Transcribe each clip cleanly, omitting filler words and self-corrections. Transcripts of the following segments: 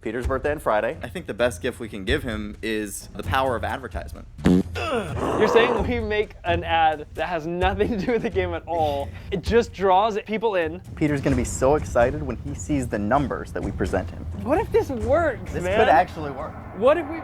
Peter's birthday on Friday. I think the best gift we can give him is the power of advertisement. You're saying we make an ad that has nothing to do with the game at all. It just draws people in. Peter's gonna be so excited when he sees the numbers that we present him. What if this works, This man? could actually work. What if we...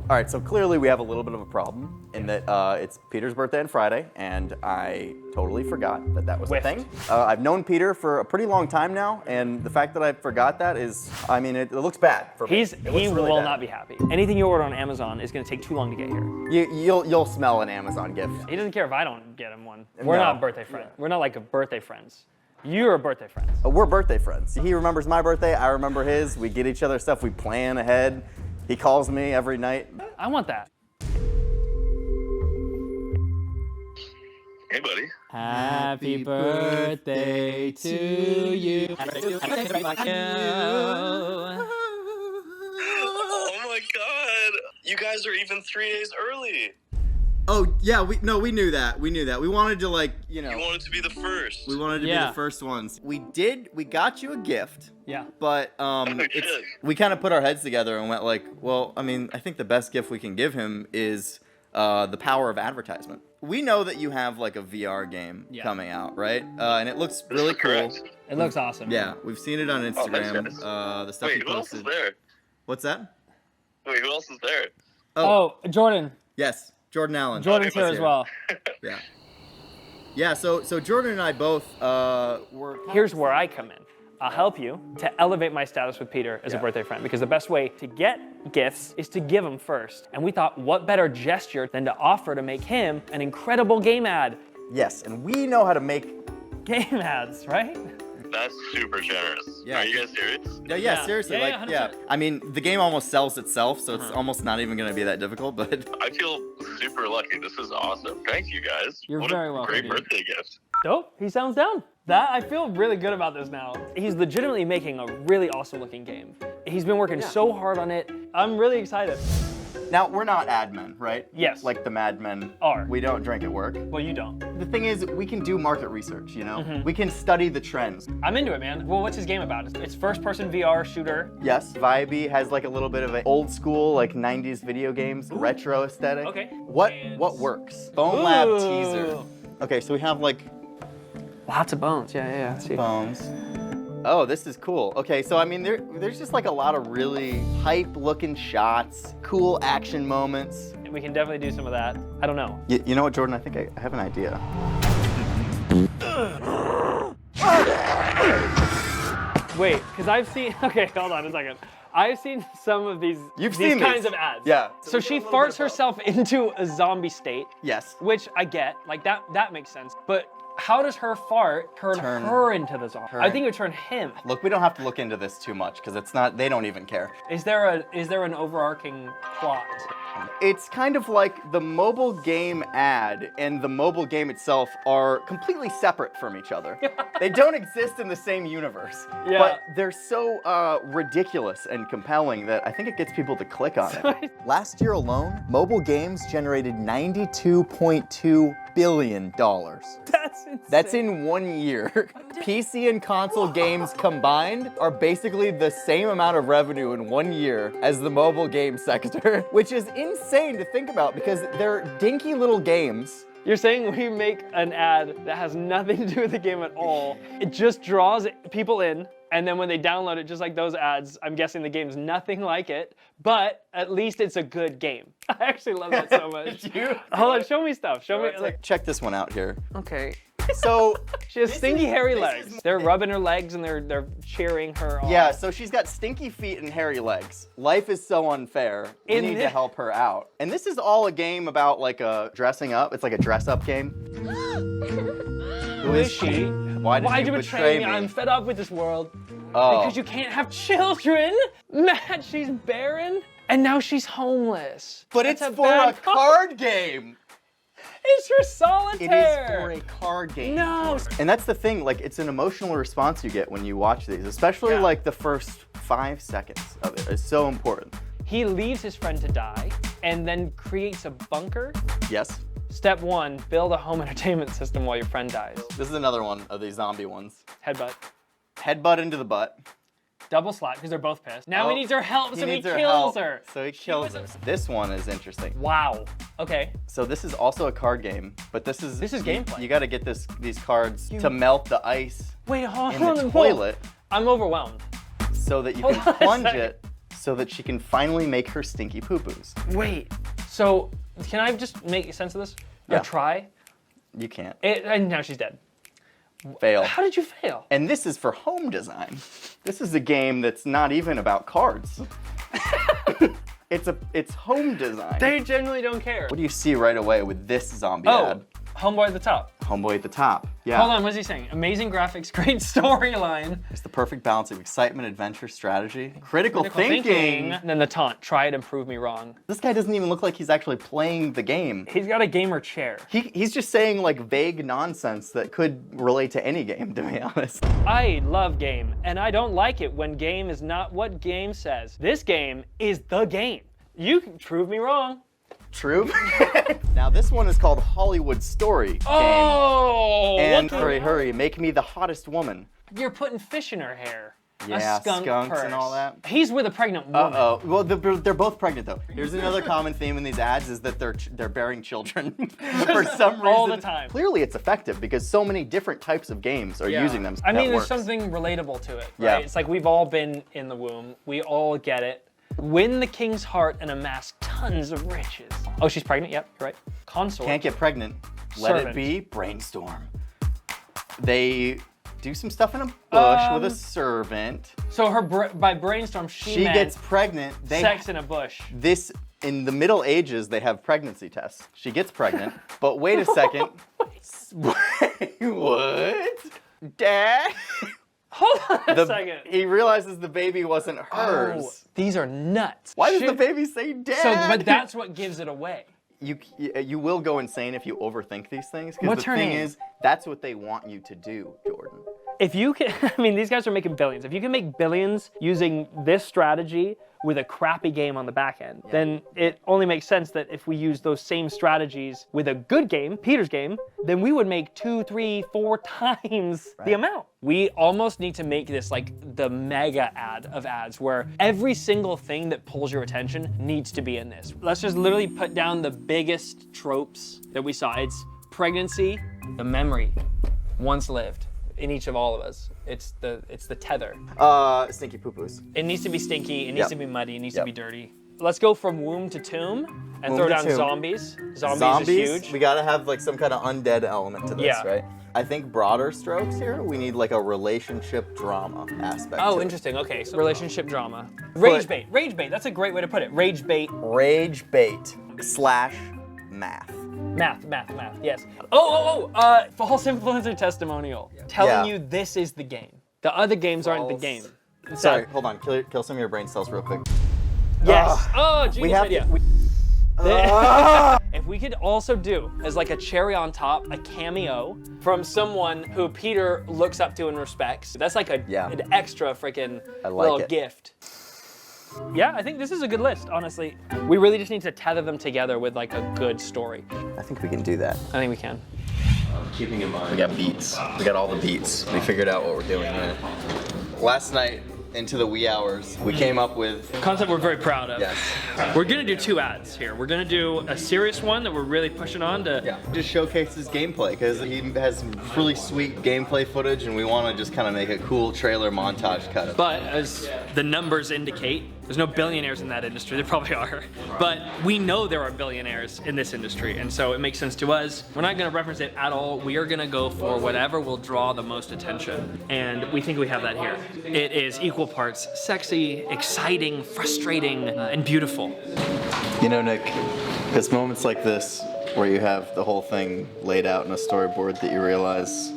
All right, so clearly we have a little bit of a problem in that it's Peter's birthday on Friday, and I totally forgot that that was a thing. I've known Peter for a pretty long time now, and the fact that I forgot that is, I mean, it looks bad for me. He will not be happy. Anything you order on Amazon is going to take too long to get here. You'll smell an Amazon gift. He doesn't care if I don't get him one. We're not birthday friends. We're not like birthday friends. You're birthday friends. We're birthday friends. He remembers my birthday, I remember his. We get each other stuff, we plan ahead. He calls me every night. I want that. Hey, buddy. Happy birthday to you. Oh my god. You guys are even 3 days early. Oh, yeah, we knew that. We knew that. We wanted to, like, you know. You wanted to be the first. We wanted to be the first ones. We got you a gift. Yeah. But we kind of put our heads together and went like, well, I mean, I think the best gift we can give him is the power of advertisement. We know that you have like a VR game coming out, right? And it looks really cool. It looks awesome. Yeah, we've seen it on Instagram. The stuff you Wait, who else is posted. there? What's that? Wait, who else is there? Oh, Jordan. Yes, Jordan Allen. Jordan's here as well. Yeah. Yeah, so Jordan and I both were... Here's where I come in. I'll help you to elevate my status with Peter as a birthday friend, because the best way to get gifts is to give them first. And we thought, what better gesture than to offer to make him an incredible game ad? Yes, and we know how to make game ads, right? That's super generous. Yeah. Are you guys serious? Yeah, seriously. Yeah, like, 100%. I mean, the game almost sells itself, so it's almost not even going to be that difficult, but... I feel super lucky. This is awesome. Thank you, guys. You're what very a welcome, great dude. birthday gift. Dope. He sounds down. I feel really good about this now. He's legitimately making a really awesome looking game. He's been working so hard on it. I'm really excited. Now, we're not ad men, right? Yes. Like the Mad Men Are. We don't drink at work. Well, you don't. The thing is, we can do market research, you know? We can study the trends. I'm into it, man. Well, what's his game about? It's first-person VR shooter. Yes, Vibey has like a little bit of an old school, like 90s video games, retro aesthetic. Okay. What works? Bone Lab teaser. Okay, so we have like Lots of bones. Yeah. See. bones. Oh, this is cool. Okay, so I mean, there's just like a lot of really hype-looking shots, cool action moments. We can definitely do some of that. I don't know. You know what, Jordan? I think I have an idea. Wait, because I've seen. Okay, hold on a second. I've seen some of these. You've these seen kinds these. of ads. Yeah. So she farts herself into a zombie state. Yes. Which I get. Like that makes sense. But how does her fart turn her into the zombie? I think it would turn him. Look, we don't have to look into this too much because it's not. They don't even care. Is there an overarching plot? It's kind of like the mobile game ad and the mobile game itself are completely separate from each other. They don't exist in the same universe. Yeah. But they're so ridiculous and compelling that I think it gets people to click on it. Last year alone, mobile games generated $92.2 billion. That's insane. That's in 1 year. PC and console games combined are basically the same amount of revenue in 1 year as the mobile game sector, which is insane to think about because they're dinky little games. You're saying we make an ad that has nothing to do with the game at all. It just draws people in, and then when they download it, just like those ads, I'm guessing the game's nothing like it, but at least it's a good game. I actually love that so much. Hold on, show me stuff. Show me. Like, Check this one out here. okay. So She has stinky, hairy legs. They're rubbing her legs and they're cheering her on. yeah, so she's got stinky feet and hairy legs. Life is so unfair. We need to help her out. And this is all a game about like a dressing up. It's like a dress up game. Who is she? Why'd you betray me? I'm fed up with this world. Oh. Because you can't have children. Matt, she's barren. And now she's homeless. But That's it's for bad a card game. It's for It solitaire. is for a card game. No. And that's the thing, like it's an emotional response you get when you watch these, especially like the first 5 seconds of it. It's so important. He leaves his friend to die and then creates a bunker. Yes. Step 1, build a home entertainment system while your friend dies. This is another one of these zombie ones. Headbutt. Headbutt into the butt. Double slap because they're both pissed. Now he needs her help, so he needs her kills help, her. So he kills her. This one is interesting. Wow. Okay. So this is also a card game, but this is gameplay. You got to get these cards to melt the ice Wait, hold in on. the toilet I'm overwhelmed. so that you Hold can on a plunge second. it so that she can finally make her stinky poo-poos. Wait. So can I just make sense of this? Yeah. Or try? You can't. And now she's dead. Fail. How did you fail? And this is for home design. This is a game that's not even about cards. It's home design. They generally don't care. What do you see right away with this zombie ad? Homeboy at the top. Homeboy at the top. Yeah. Hold on, what is he saying? Amazing graphics, great storyline. It's the perfect balance of excitement, adventure, strategy, critical thinking. And then the taunt, try it and prove me wrong. This guy doesn't even look like he's actually playing the game. He's got a gamer chair. He's just saying like vague nonsense that could relate to any game, to be honest. I love game, and I don't like it when game is not what game says. This game is the game. You can prove me wrong. True. Now this one is called Hollywood Story Game. Oh! And what hurry, make me the hottest woman. You're putting fish in her hair. Yeah, a skunk skunks purse. and all that. He's with a pregnant woman. Uh-oh. Well, they're both pregnant though. Here's another common theme in these ads is that they're bearing children for some reason. All the time. Clearly it's effective because so many different types of games are using them. I mean, That there's works. something relatable to it, right? Yeah. It's like we've all been in the womb. We all get it. Win the king's heart and amass tons of riches. Oh, she's pregnant? Yep, you're right. Consort. Can't get pregnant. Let Servant. it be. Brainstorm. They do some stuff in a bush with a servant. So by brainstorm, she meant gets pregnant. sex in a bush. This, in the Middle Ages, they have pregnancy tests. She gets pregnant, but wait a second. What? Dad? Hold on a second. He realizes the baby wasn't hers. Oh, these are nuts. Why does Shit. the baby say dad? So, but that's what gives it away. You will go insane if you overthink these things. Because What's the her thing name? is, that's what they want you to do, Jordan. If you can, I mean, these guys are making billions. If you can make billions using this strategy with a crappy game on the back end, then it only makes sense that if we use those same strategies with a good game, Peter's game, then we would make 2, 3, 4 times the amount. We almost need to make this like the mega ad of ads where every single thing that pulls your attention needs to be in this. Let's just literally put down the biggest tropes that we saw. It's pregnancy, the memory, once lived. In each of all of us, it's the tether. Stinky poo-poos. It needs to be stinky. It needs to be muddy. It needs to be Yep. dirty. Let's go from womb to tomb and Womb throw to down tomb. zombies. Zombies is huge. We gotta have like some kind of undead element to this, Yeah. right? I think broader strokes here, we need like a relationship drama aspect. Oh, to it. interesting. Okay, so relationship drama. Rage bait. Rage bait. That's a great way to put it. Rage bait. Rage bait / math. Math. Yes. False influencer testimonial. Telling you this is the game. The other games aren't the False. game. Sorry, hold on. Kill some of your brain cells real quick. Yes. Oh, genius We have idea. to. If we could also do, as like a cherry on top, a cameo from someone who Peter looks up to and respects. That's like an extra freaking I like little it. gift. Yeah, I think this is a good list, honestly. We really just need to tether them together with like a good story. I think we can do that. I think we can. Keeping in mind. We got beats. We got all the beats. We figured out what we're doing here. Last night, into the wee hours, we came up with Concept we're very proud of. Yes. We're gonna do 2 ads here. We're gonna do a serious one that we're really pushing on to. just showcase his gameplay because he has some really sweet gameplay footage, and we want to just kind of make a cool trailer montage cut of it. But as the numbers indicate, there's no billionaires in that industry. There probably are. But we know there are billionaires in this industry, and so it makes sense to us. We're not gonna reference it at all. We are gonna go for whatever will draw the most attention. And we think we have that here. It is equal parts sexy, exciting, frustrating, and beautiful. You know, Nick, it's moments like this where you have the whole thing laid out in a storyboard that you realize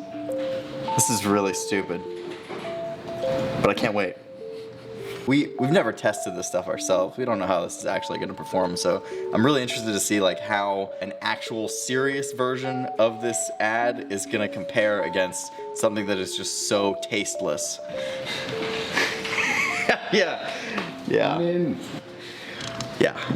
this is really stupid, but I can't wait. We've never tested this stuff ourselves. We don't know how this is actually going to perform, so I'm really interested to see like how an actual serious version of this ad is going to compare against something that is just so tasteless. Yeah.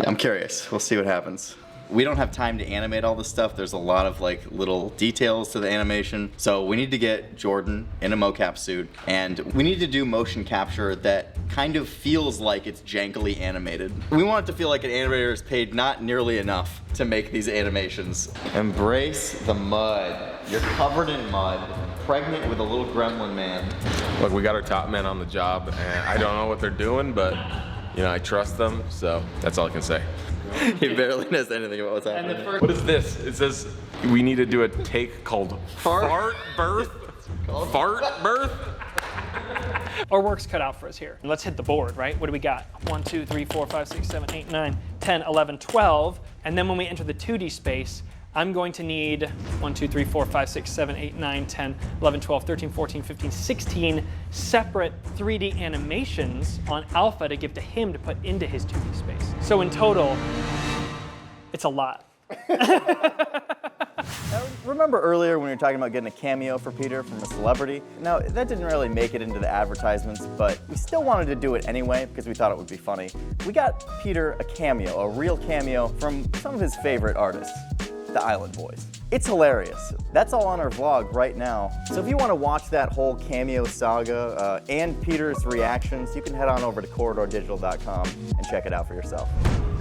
I'm curious. We'll see what happens. we don't have time to animate all this stuff. There's a lot of like little details to the animation. So we need to get Jordan in a mocap suit, and we need to do motion capture that kind of feels like it's jankily animated. We want it to feel like an animator is paid not nearly enough to make these animations. Embrace the mud. You're covered in mud, pregnant with a little gremlin man. Look, we got our top men on the job, and I don't know what they're doing, but you know, I trust them, so that's all I can say. He barely knows anything about what's happening. What is this? It says we need to do a take called fart birth. Fart birth? Our work's cut out for us here. Let's hit the board, right? What do we got? 1, 2, 3, 4, 5, 6, 7, 8, 9, 10, 11, 12. And then when we enter the 2D space, I'm going to need 1, 2, 3, 4, 5, 6, 7, 8, 9, 10, 11, 12, 13, 14, 15, 16 separate 3D animations on alpha to give to him to put into his 2D space. So in total, it's a lot. Remember earlier when we were talking about getting a cameo for Peter from a celebrity? Now, that didn't really make it into the advertisements, but we still wanted to do it anyway because we thought it would be funny. We got Peter a cameo, a real cameo from some of his favorite artists, the Island Boys. It's hilarious. That's all on our vlog right now. So if you want to watch that whole cameo saga and Peter's reactions, you can head on over to corridordigital.com and check it out for yourself.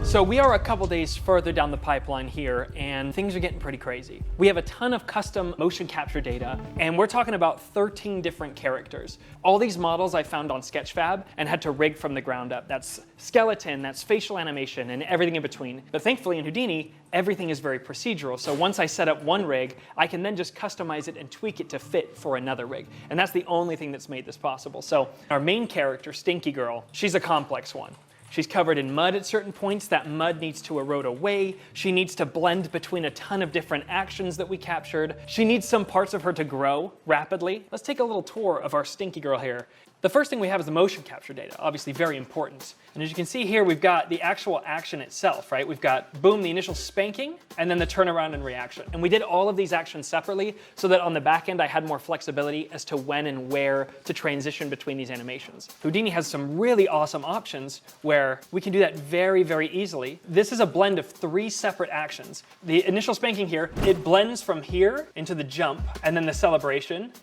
So we are a couple days further down the pipeline here, and things are getting pretty crazy. We have a ton of custom motion capture data, and we're talking about 13 different characters. All these models I found on Sketchfab and had to rig from the ground up. That's skeleton, that's facial animation, and everything in between. But thankfully in Houdini, everything is very procedural. So once I set up one rig, I can then just customize it and tweak it to fit for another rig. And that's the only thing that's made this possible. So our main character, Stinky Girl, she's a complex one. She's covered in mud at certain points. That mud needs to erode away. She needs to blend between a ton of different actions that we captured. She needs some parts of her to grow rapidly. Let's take a little tour of our Stinky Girl here. The first thing we have is the motion capture data, obviously very important. And as you can see here, we've got the actual action itself, right? We've got, boom, the initial spanking, and then the turnaround and reaction. And we did all of these actions separately so that on the back end, I had more flexibility as to when and where to transition between these animations. Houdini has some really awesome options where we can do that very, very easily. This is a blend of 3 separate actions. The initial spanking here, it blends from here into the jump, and then the celebration.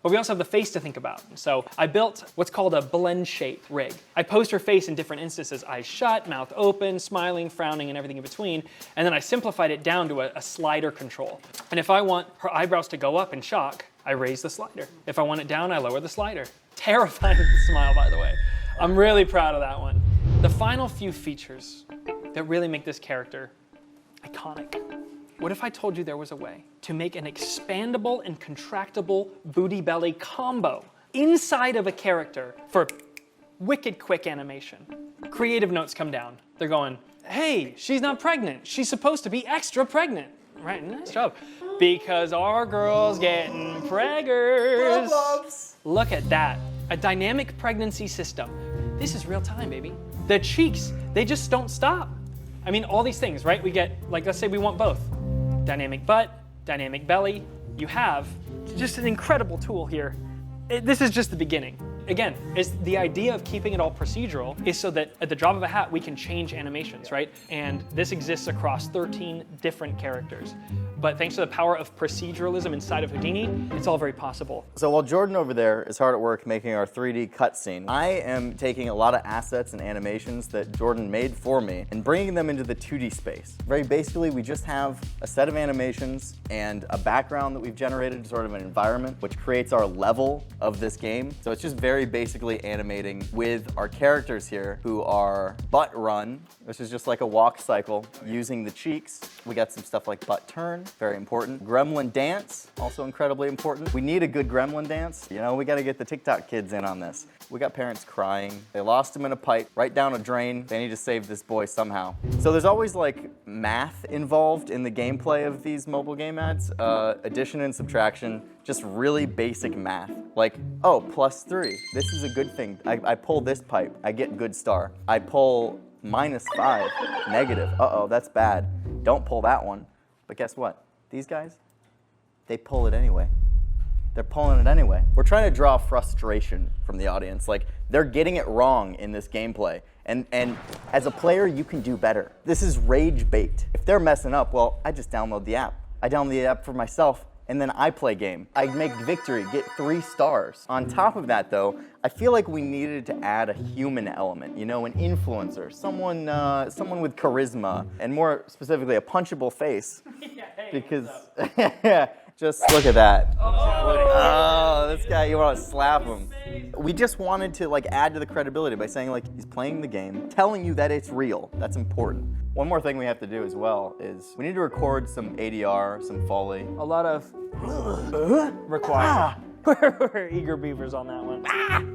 But we also have the face to think about. So I built what's called a blend shape rig. I posed her face in different instances, eyes shut, mouth open, smiling, frowning, and everything in between. And then I simplified it down to a slider control. And if I want her eyebrows to go up in shock, I raise the slider. If I want it down, I lower the slider. Terrifying smile, by the way. I'm really proud of that one. The final few features that really make this character iconic. What if I told you there was a way to make an expandable and contractible booty belly combo inside of a character for wicked quick animation? Creative notes come down. They're going, hey, she's not pregnant. She's supposed to be extra pregnant. Right, nice job. Because our girl's getting preggers. Look at that. A dynamic pregnancy system. This is real time, baby. The cheeks, they just don't stop. I mean, all these things, right? We get, like, let's say we want both. Dynamic butt, dynamic belly. You have just an incredible tool here. This is just the beginning. Again, is the idea of keeping it all procedural is so that at the drop of a hat, we can change animations, right? And this exists across 13 different characters. But thanks to the power of proceduralism inside of Houdini, it's all very possible. So while Jordan over there is hard at work making our 3D cutscene, I am taking a lot of assets and animations that Jordan made for me and bringing them into the 2D space. Very basically, we just have a set of animations and a background that we've generated, sort of an environment, which creates our level of this game. So it's just very basically animating with our characters here who are butt run, which is just like a walk cycle using the cheeks. We got some stuff like butt turn, very important. Gremlin dance, also incredibly important. We need a good gremlin dance. You know, we gotta get the TikTok kids in on this. We got parents crying. They lost him in a pipe, right down a drain. They need to save this boy somehow. So there's always like math involved in the gameplay of these mobile game ads. Addition and subtraction, just really basic math. Like, oh, +3, this is a good thing. I pull this pipe, I get good star. I pull -5, negative. Uh-oh, that's bad. Don't pull that one. But guess what? These guys, they pull it anyway. they're pulling it anyway. We're trying to draw frustration from the audience. Like, they're getting it wrong in this gameplay. And as a player, you can do better. This is rage bait. If they're messing up, well, I just download the app. I download the app for myself, and then I play game. I make victory, get 3 stars. On top of that, though, I feel like we needed to add a human element, you know, an influencer, someone with charisma, and more specifically, a punchable face. Because, just look at that. Oh, this guy, you want to slap him. We just wanted to like add to the credibility by saying like he's playing the game, telling you that it's real. That's important. One more thing we have to do as well is we need to record some ADR, some Foley. A lot of required. We're eager beavers on that one.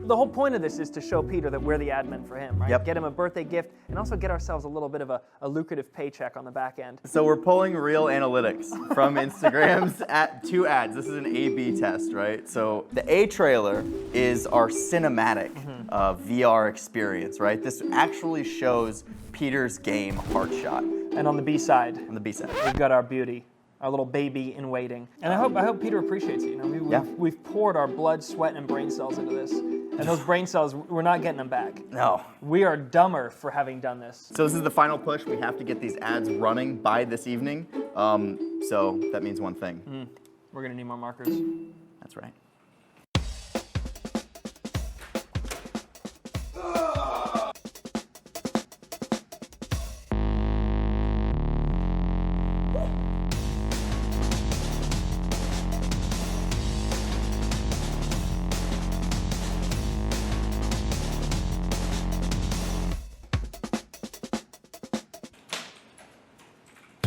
The whole point of this is to show Peter that we're the admin for him, right? Yep. Get him a birthday gift and also get ourselves a little bit of a lucrative paycheck on the back end. So we're pulling real analytics from Instagram's 2 ads. This is an A/B test, right? So the A trailer is our cinematic VR experience, right? This actually shows Peter's game Heartshot. And on the B side, On the B side. we've got our beauty, our little baby in waiting. And I hope Peter appreciates it. You know, we've poured our blood, sweat, and brain cells into this. And those brain cells, we're not getting them back. No. We are dumber for having done this. So this is the final push. We have to get these ads running by this evening. So that means one thing. We're gonna need more markers. That's right.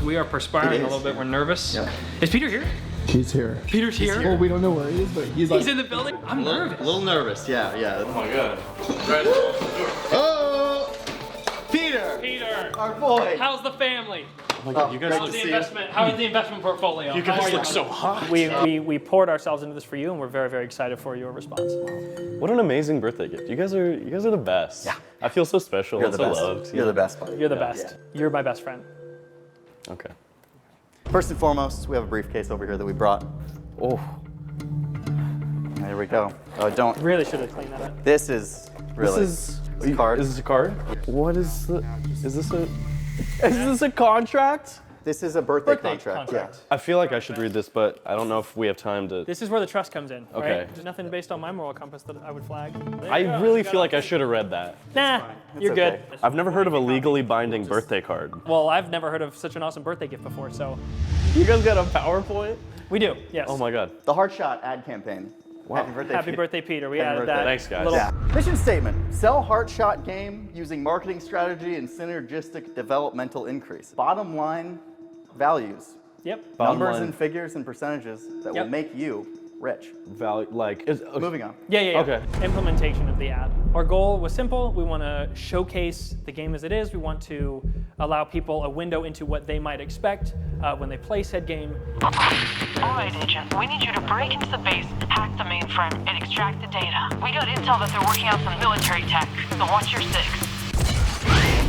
We are perspiring a little bit. We're nervous. Yeah. Is Peter here? He's here. Peter's here. Well, we don't know where he is, but he's like. He's in the building. I'm nervous. A little nervous, yeah. Oh my god. Oh! Peter! Peter, Our boy! how's the family? Oh my god, you guys How's the investment? How is the investment portfolio? You guys look so hot. We poured ourselves into this for you, and we're very, very excited for your response. What an amazing birthday gift. You guys are the best. Yeah. I feel so special You're and the so best. loved. You're the best, buddy. You're the best. You're my best friend. Okay. First and foremost, we have a briefcase over here that we brought. Oh. There we go. Oh, don't. Really should have cleaned that up. This is really. This is a card. Is this a card? What is the? Is this a contract? This is a birthday contract. Yeah. I feel like I should read this, but I don't know if we have time to. This is where the trust comes in. Okay. Right? There's nothing based on my moral compass that I would flag. There I you go. really feel like I should have read that. Nah, you're okay. good. I've never heard of a legally binding birthday card. Well, I've never heard of such an awesome birthday gift before, so You guys got a PowerPoint? we do. Yes. Oh my god. The Heartshot ad campaign. Wow. Happy birthday, Happy Peter. birthday, Peter. We Happy added birthday. that. Thanks, guys. little- Yeah. Mission statement. Sell Heartshot game using marketing strategy and synergistic developmental increase. Bottom line values. Yep. Bottom Numbers line. and figures and percentages that Yep. will make you rich. Value, like, Moving on. Yeah. Okay. Implementation of the ad. Our goal was simple. We want to showcase the game as it is. We want to allow people a window into what they might expect when they play said game. All right, Agent. We need you to break into the base, hack the mainframe, and extract the data. We got intel that they're working on some military tech, so watch your 6.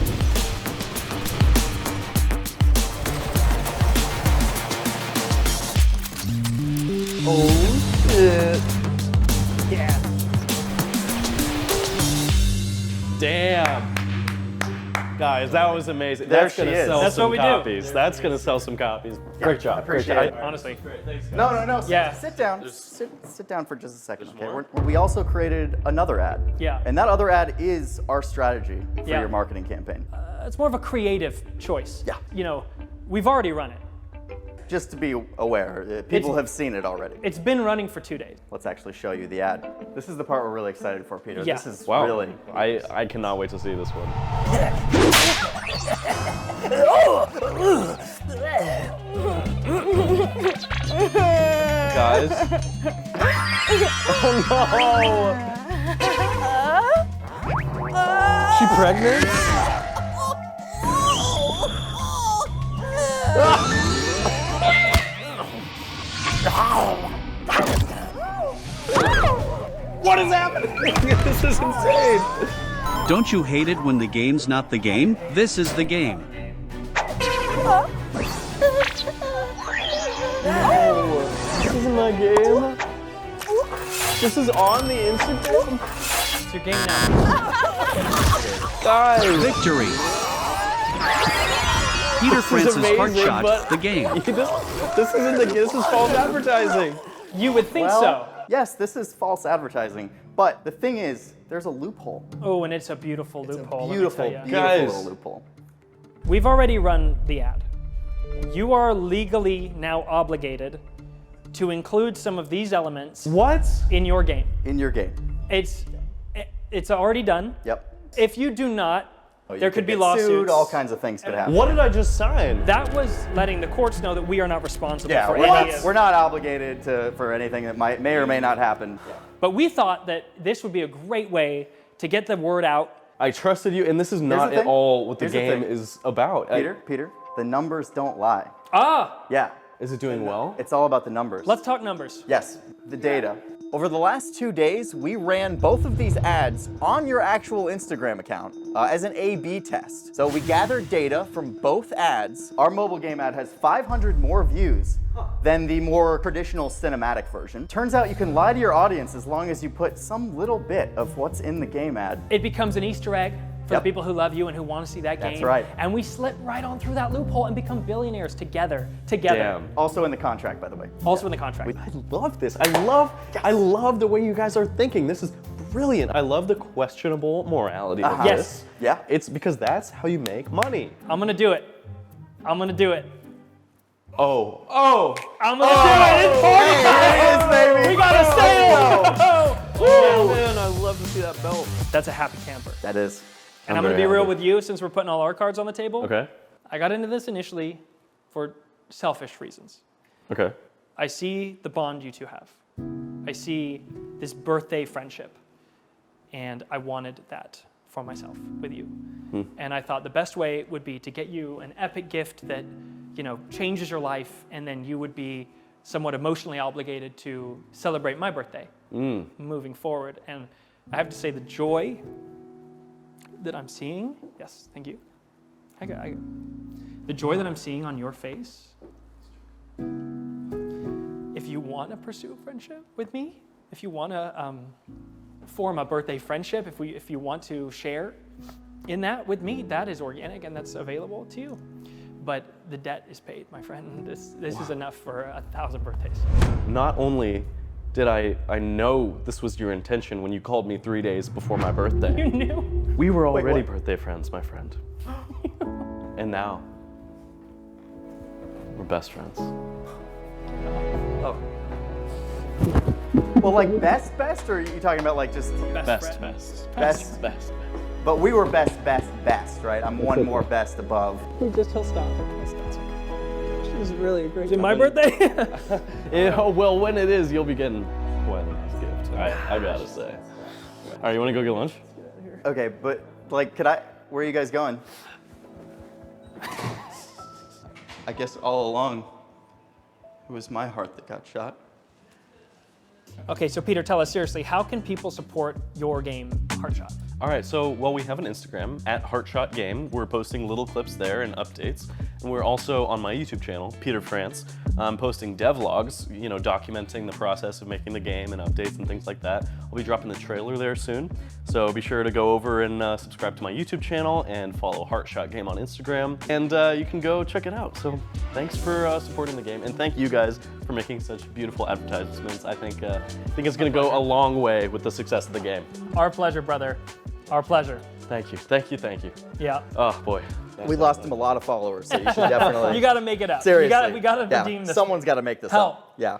Oh shit. Yeah. damn. Guys, that was amazing. There That's she gonna is. sell That's some what we do. copies. That's gonna sell some copies. Great job. appreciate Great it. job. Honestly. No. Yeah. Sit down. Sit down for just a second. Okay. We also created another ad. Yeah. And that other ad is our strategy for Yeah. your marketing campaign. It's more of a creative choice. Yeah. You know, we've already run it. Just to be aware, people have seen it already. It's been running for 2 days. Let's actually show you the ad. This is the part we're really excited for, Peter. Yeah. This is Wow. really. I cannot wait to see this one. Guys. Oh no! She pregnant? What is happening? This is insane. Don't you hate it when the game's not the game? This is the game. This isn't my game. This is on the Instagram? It's your game now. Guys. Victory. Peter Francis heart amazing, shot but- the game. This is false advertising. You would think Well, so. yes, this is false advertising, but the thing is, there's a loophole. Oh, and it's a beautiful loophole. let me Beautiful, tell ya. beautiful Guys. little loophole. We've already run the ad. You are legally now obligated to include some of these elements What? in your game. In your game. It's already done. Yep. If you do not, Oh, you there could be get lawsuits. Sued, all kinds of things could happen. What did I just sign? That was letting the courts know that we are not responsible Yeah, for we're any not, of. we're not obligated for anything that may or may not happen. But we thought that this would be a great way to get the word out. I trusted you, and this is not the at thing. all what the Here's the game thing. is about. Peter, the numbers don't lie. Ah, Yeah, Is it doing well? it's all about the numbers. let's talk numbers. Yes, the data. Over the last 2 days, we ran both of these ads on your actual Instagram account as an A/B test. So we gathered data from both ads. Our mobile game ad has 500 more views than the more traditional cinematic version. Turns out you can lie to your audience as long as you put some little bit of what's in the game ad. It becomes an Easter egg for Yep. the people who love you and who want to see that game. That's right. And we slip right on through that loophole and become billionaires together. Damn. Also in the contract, by the way. Also in the contract. I love this. I love the way you guys are thinking. This is brilliant. I love the questionable morality of Yes. this. Yeah. It's because that's how you make money. I'm gonna do it. I'm gonna do it. Oh. I'm gonna do it. It's party time. baby. We got a sale. Oh, man, I love to see that belt. That's a happy camper. That is. And I'm I'm gonna be very real happy. with you since we're putting all our cards on the table. Okay. I got into this initially for selfish reasons. Okay. I see the bond you two have. I see this birthday friendship. And I wanted that for myself with you. And I thought the best way would be to get you an epic gift that, changes your life, and then you would be somewhat emotionally obligated to celebrate my birthday moving forward. And I have to say the joy that I'm seeing, yes, thank you. The joy that I'm seeing on your face, if you want to pursue a friendship with me, if you want to form a birthday friendship, if you want to share in that with me, that is organic and that's available to you. But the debt is paid, my friend. This is enough for 1,000 birthdays. Not only did I know this was your intention when you called me 3 days before my birthday. You knew. We were already what? birthday friends, my friend. And now, we're best friends. Oh. Well, like best, or are you talking about like just Best. best? But we were best, right? I'm one more best above. He'll stop. This is really a great Is it my birthday? Well, when it is, you'll be getting quite a nice gift. I gotta say. All right, you wanna go get lunch? Okay, but like, where are you guys going? I guess all along, it was my heart that got shot. Okay, so Peter, tell us seriously, how can people support your game, Heartshot? All right, so, we have an Instagram, @HeartshotGame. We're posting little clips there and updates. And we're also on my YouTube channel, Peter France, posting devlogs, documenting the process of making the game and updates and things like that. I'll be dropping the trailer there soon. So be sure to go over and subscribe to my YouTube channel and follow Heartshot Game on Instagram. And you can go check it out. So thanks for supporting the game. And thank you guys for making such beautiful advertisements. I think it's gonna go a long way with the success of the game. Our pleasure, brother. Our pleasure. Thank you. Yeah. Oh boy. We lost him a lot of followers, so you should definitely. You got to make it up. Seriously. We got to redeem this. Someone's got to make this Help. up. Yeah.